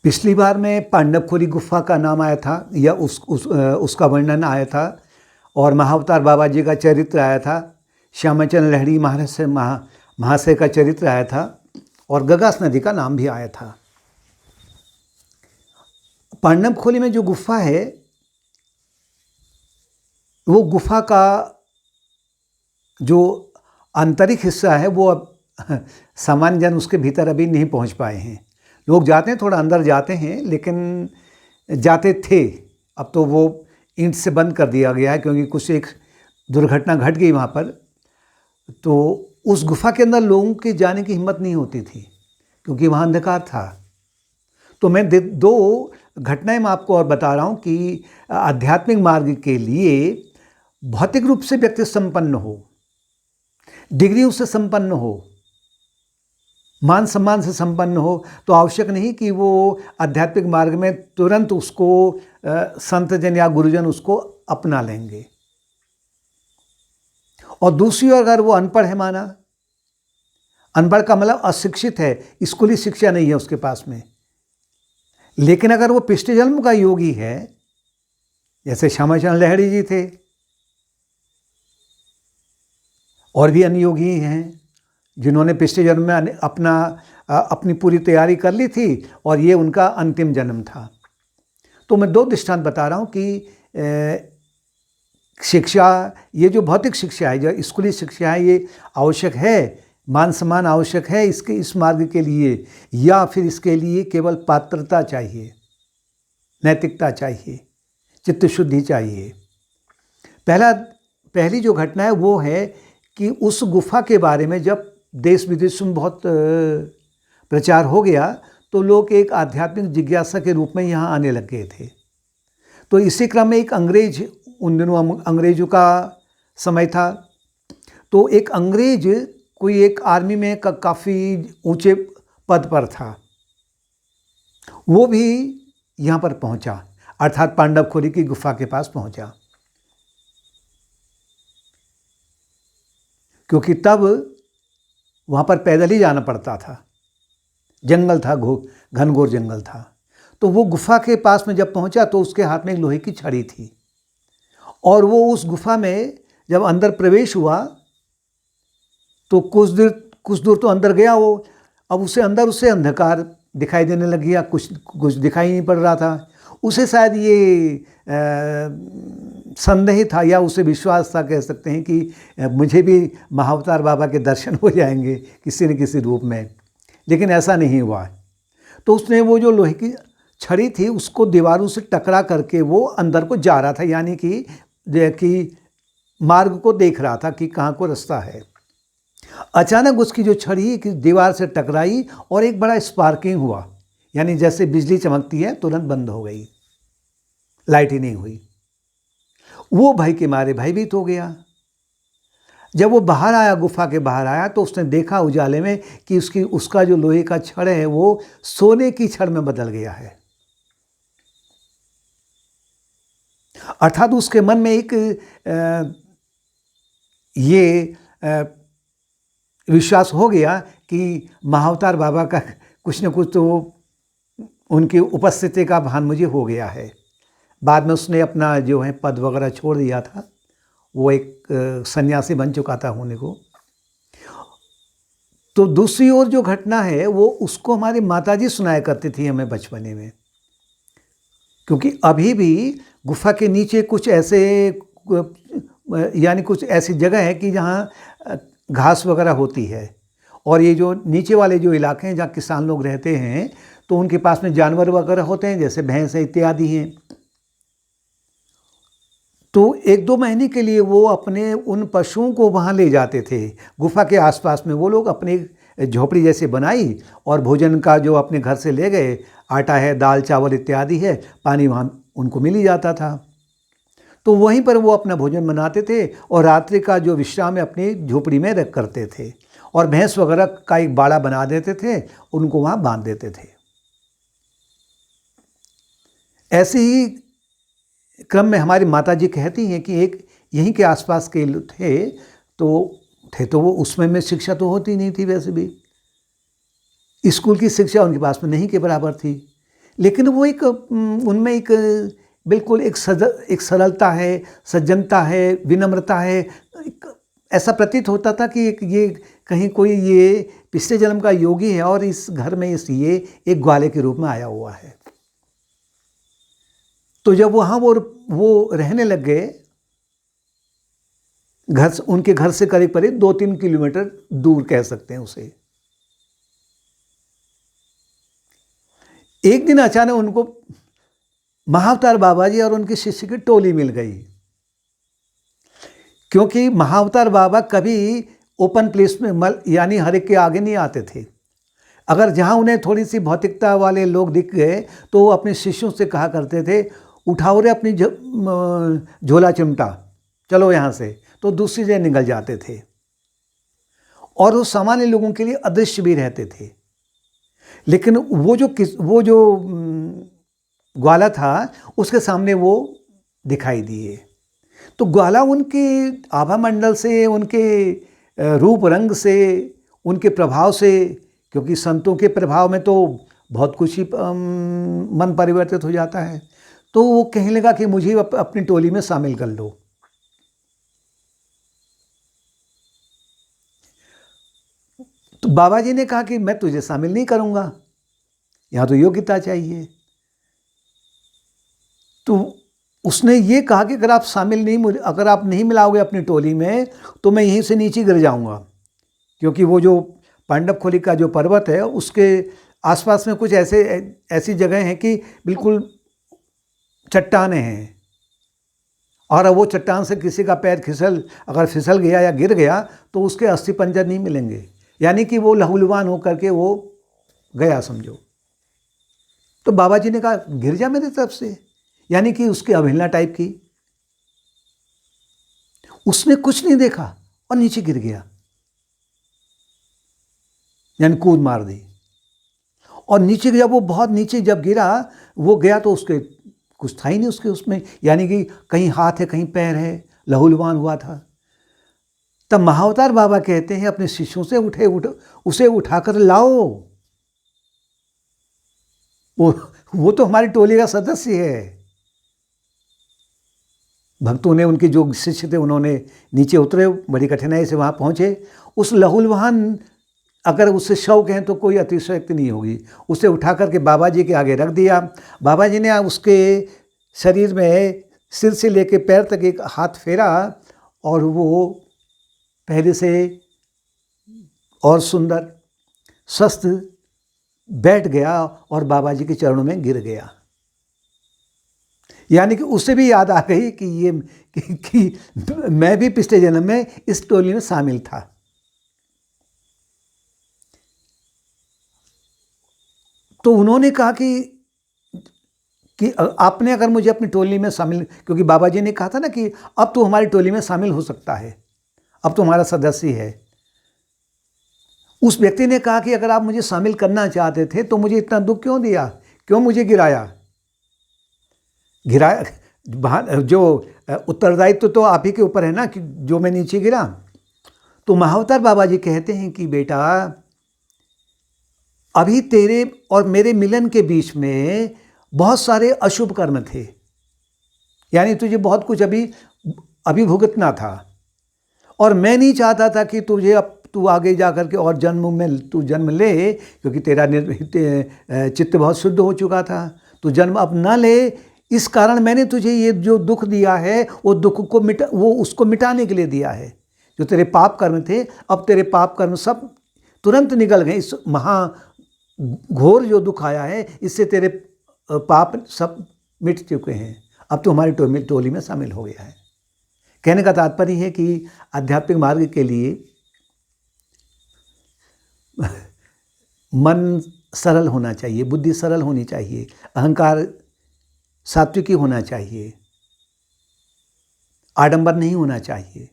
पिछली बार में पांडवखोरी गुफा का नाम आया था या उसका वर्णन आया था और महाअवतार बाबा जी का चरित्र आया था। श्यामाचरण लहड़ी महाशय का चरित्र आया था और गगास नदी का नाम भी आया था। पांडवखोरी में जो गुफा है वो गुफा का जो आंतरिक हिस्सा है वो अब सामान्य जन उसके भीतर अभी नहीं पहुंच पाए हैं। लोग जाते हैं, थोड़ा अंदर जाते हैं, लेकिन जाते थे, अब तो वो ईंट से बंद कर दिया गया है क्योंकि कुछ एक दुर्घटना घट गई वहाँ पर। तो उस गुफा के अंदर लोगों के जाने की हिम्मत नहीं होती थी क्योंकि वहाँ अंधकार था। तो मैं दो घटनाएं मैं आपको और बता रहा हूँ कि आध्यात्मिक मार्ग के लिए भौतिक रूप से व्यक्ति संपन्न हो, डिग्रियों से संपन्न हो, मान सम्मान से संपन्न हो, तो आवश्यक नहीं कि वो आध्यात्मिक मार्ग में तुरंत उसको संतजन या गुरुजन उसको अपना लेंगे। और दूसरी ओर अगर वो अनपढ़ है, माना अनपढ़ का मतलब अशिक्षित है, स्कूली शिक्षा नहीं है उसके पास में, लेकिन अगर वो पिछले जन्म का योगी है, जैसे श्यामाचरण लहड़ी जी थे और भी अन्य योगी हैं जिन्होंने पिछले जन्म में अपनी पूरी तैयारी कर ली थी और ये उनका अंतिम जन्म था। तो मैं दो दृष्टांत बता रहा हूँ कि शिक्षा, ये जो भौतिक शिक्षा है, जो स्कूली शिक्षा है, ये आवश्यक है, मान सम्मान आवश्यक है इस मार्ग के लिए, या फिर इसके लिए केवल पात्रता चाहिए, नैतिकता चाहिए, चित्त शुद्धि चाहिए। पहली जो घटना है वो है कि उस गुफा के बारे में जब देश विदेश में बहुत प्रचार हो गया तो लोग एक आध्यात्मिक जिज्ञासा के रूप में यहाँ आने लग गए थे। तो इसी क्रम में एक अंग्रेज, उन दिनों अंग्रेजों का समय था, तो एक अंग्रेज कोई एक आर्मी में काफ़ी ऊंचे पद पर था, वो भी यहाँ पर पहुँचा, अर्थात पांडवखोरी की गुफा के पास पहुँचा। क्योंकि तब वहाँ पर पैदल ही जाना पड़ता था, जंगल था, घनघोर जंगल था। तो वो गुफा के पास में जब पहुँचा तो उसके हाथ में एक लोहे की छड़ी थी और वो उस गुफा में जब अंदर प्रवेश हुआ तो कुछ दूर तो अंदर गया वो, अब उसे अंधकार दिखाई देने लग गया, कुछ दिखाई नहीं पड़ रहा था। उसे शायद ये संदेह था या उसे विश्वास था, कह सकते हैं कि मुझे भी महाअवतार बाबा के दर्शन हो जाएंगे किसी न किसी रूप में, लेकिन ऐसा नहीं हुआ। तो उसने वो जो लोहे की छड़ी थी उसको दीवारों से टकरा करके वो अंदर को जा रहा था, यानी कि मार्ग को देख रहा था कि कहाँ को रास्ता है। अचानक उसकी जो छड़ी की दीवार से टकराई और एक बड़ा स्पार्किंग हुआ, यानी जैसे बिजली चमकती है तुरंत बंद हो गई, लाइट ही नहीं हुई। वो भय के मारे भयभीत हो गया। जब वो बाहर आया, गुफा के बाहर आया, तो उसने देखा उजाले में कि उसका जो लोहे का छड़ है वो सोने की छड़ में बदल गया है। अर्थात उसके मन में एक विश्वास हो गया कि महाअवतार बाबा का कुछ न कुछ तो उनकी उपस्थिति का भान मुझे हो गया है। बाद में उसने अपना जो है पद वगैरह छोड़ दिया था, वो एक सन्यासी बन चुका था होने को। तो दूसरी ओर जो घटना है वो उसको हमारी माताजी सुनाया करती थी हमें बचपने में, क्योंकि अभी भी गुफा के नीचे कुछ ऐसी जगह है कि जहाँ घास वगैरह होती है, और ये जो नीचे वाले जो इलाके हैं जहाँ किसान लोग रहते हैं तो उनके पास में जानवर वगैरह होते हैं, जैसे भैंस इत्यादि हैं। तो 1-2 महीने के लिए वो अपने उन पशुओं को वहाँ ले जाते थे। गुफा के आसपास में वो लोग अपनी झोपड़ी जैसे बनाई और भोजन का जो अपने घर से ले गए, आटा है, दाल चावल इत्यादि है, पानी वहाँ उनको मिल ही जाता था। तो वहीं पर वो अपना भोजन बनाते थे और रात्रि का जो विश्राम है अपनी झोपड़ी में रख करते थे, और भैंस वगैरह का एक बाड़ा बना देते थे, उनको वहाँ बांध देते थे। ऐसे ही क्रम में हमारी माताजी कहती हैं कि एक यहीं के आसपास के थे तो वो उसमें में शिक्षा तो होती नहीं थी, वैसे भी स्कूल की शिक्षा उनके पास में नहीं के बराबर थी, लेकिन वो उनमें एक बिल्कुल एक सरलता है, सज्जनता है, विनम्रता है। ऐसा प्रतीत होता था कि ये कहीं कोई ये पिछले जन्म का योगी है और इस घर में ये एक ग्वाले के रूप में आया हुआ है। तो जब वहाँ वो रहने लग गए, उनके घर से करीब 2-3 किलोमीटर दूर कह सकते हैं उसे। एक दिन अचानक उनको महाअवतार बाबा जी और उनके शिष्य की टोली मिल गई, क्योंकि महाअवतार बाबा कभी ओपन प्लेस में यानी हर एक के आगे नहीं आते थे। अगर जहाँ उन्हें थोड़ी सी भौतिकता वाले लोग दिख गए तो वो अपने शिष्यों से कहा करते थे, उठाओ रे अपनी झोला चिमटा, चलो यहाँ से, तो दूसरी जगह निकल जाते थे। और वो सामान्य लोगों के लिए अदृश्य भी रहते थे। लेकिन वो जो ग्वाला था उसके सामने वो दिखाई दिए। तो ग्वाला उनके आभा मंडल से, उनके रूप रंग से, उनके प्रभाव से, क्योंकि संतों के प्रभाव में तो बहुत कुछ ही मन परिवर्तित हो जाता है, तो वो कहने लगा कि मुझे अपनी टोली में शामिल कर लो। तो बाबा जी ने कहा कि मैं तुझे शामिल नहीं करूँगा, यहाँ तो योग्यता चाहिए। तो उसने ये कहा कि अगर आप नहीं मिलाओगे अपनी टोली में तो मैं यहीं से नीचे गिर जाऊँगा, क्योंकि वो जो पांडवखोली का जो पर्वत है उसके आसपास में कुछ ऐसी जगह हैं कि बिल्कुल चट्टानें हैं, और वो चट्टान से किसी का पैर अगर फिसल गया या गिर गया तो उसके अस्थि पंजर नहीं मिलेंगे, यानी कि वो लहूलुहान होकर के वो गया समझो। तो बाबा जी ने कहा गिर जा मेरी तरफ से, यानी कि उसकी अवहेलना टाइप की। उसने कुछ नहीं देखा और नीचे गिर गया, यानी कूद मार दी। और नीचे जब वो बहुत नीचे जब गिरा, वो गया तो उसके कुछ था ही नहीं उसमें, यानी कि कहीं हाथ है कहीं पैर है, लहूलुहान हुआ था। तब महाअवतार बाबा कहते हैं अपने शिष्यों से उसे उठाकर लाओ, वो तो हमारी टोली का सदस्य है। भक्तों ने, उनके जो शिष्य थे, उन्होंने नीचे उतरे, बड़ी कठिनाई से वहाँ पहुँचे। उस लहूलुहान, अगर उससे शव कहें तो कोई अतिशयोक्ति नहीं होगी, उसे उठा करके बाबा जी के आगे रख दिया। बाबा जी ने उसके शरीर में सिर से लेकर पैर तक एक हाथ फेरा और वो पहले से और सुंदर स्वस्थ बैठ गया और बाबा जी के चरणों में गिर गया। यानी कि उसे भी याद आ गई कि मैं भी पिछले जन्म में इस टोली में शामिल था। तो उन्होंने कहा कि आपने अगर मुझे अपनी टोली में शामिल, क्योंकि बाबा जी ने कहा था ना कि अब तो हमारी टोली में शामिल हो सकता है, अब तो हमारा सदस्य है। उस व्यक्ति ने कहा कि अगर आप मुझे शामिल करना चाहते थे तो मुझे इतना दुख क्यों दिया, क्यों मुझे गिराया। जो उत्तरदायित्व तो आप ही के ऊपर है ना कि जो मैं नीचे गिरा। तो महाअवतार बाबा जी कहते हैं कि बेटा, अभी तेरे और मेरे मिलन के बीच में बहुत सारे अशुभ कर्म थे, यानी तुझे बहुत कुछ अभी भुगतना था, और मैं नहीं चाहता था कि तू आगे जा कर के और जन्म ले, क्योंकि तेरा चित्त बहुत शुद्ध हो चुका था, तू जन्म अब न ले। इस कारण मैंने तुझे ये जो दुख दिया है वो दुख को उसको मिटाने के लिए दिया है। जो तेरे पाप कर्म थे, अब तेरे पाप कर्म सब तुरंत निकल गए। इस महा घोर जो दुख आया है, इससे तेरे पाप सब मिट चुके हैं, अब तो हमारी टोली में शामिल हो गया है। कहने का तात्पर्य है कि आध्यात्मिक मार्ग के लिए मन सरल होना चाहिए, बुद्धि सरल होनी चाहिए, अहंकार सात्विकी होना चाहिए, आडंबर नहीं होना चाहिए।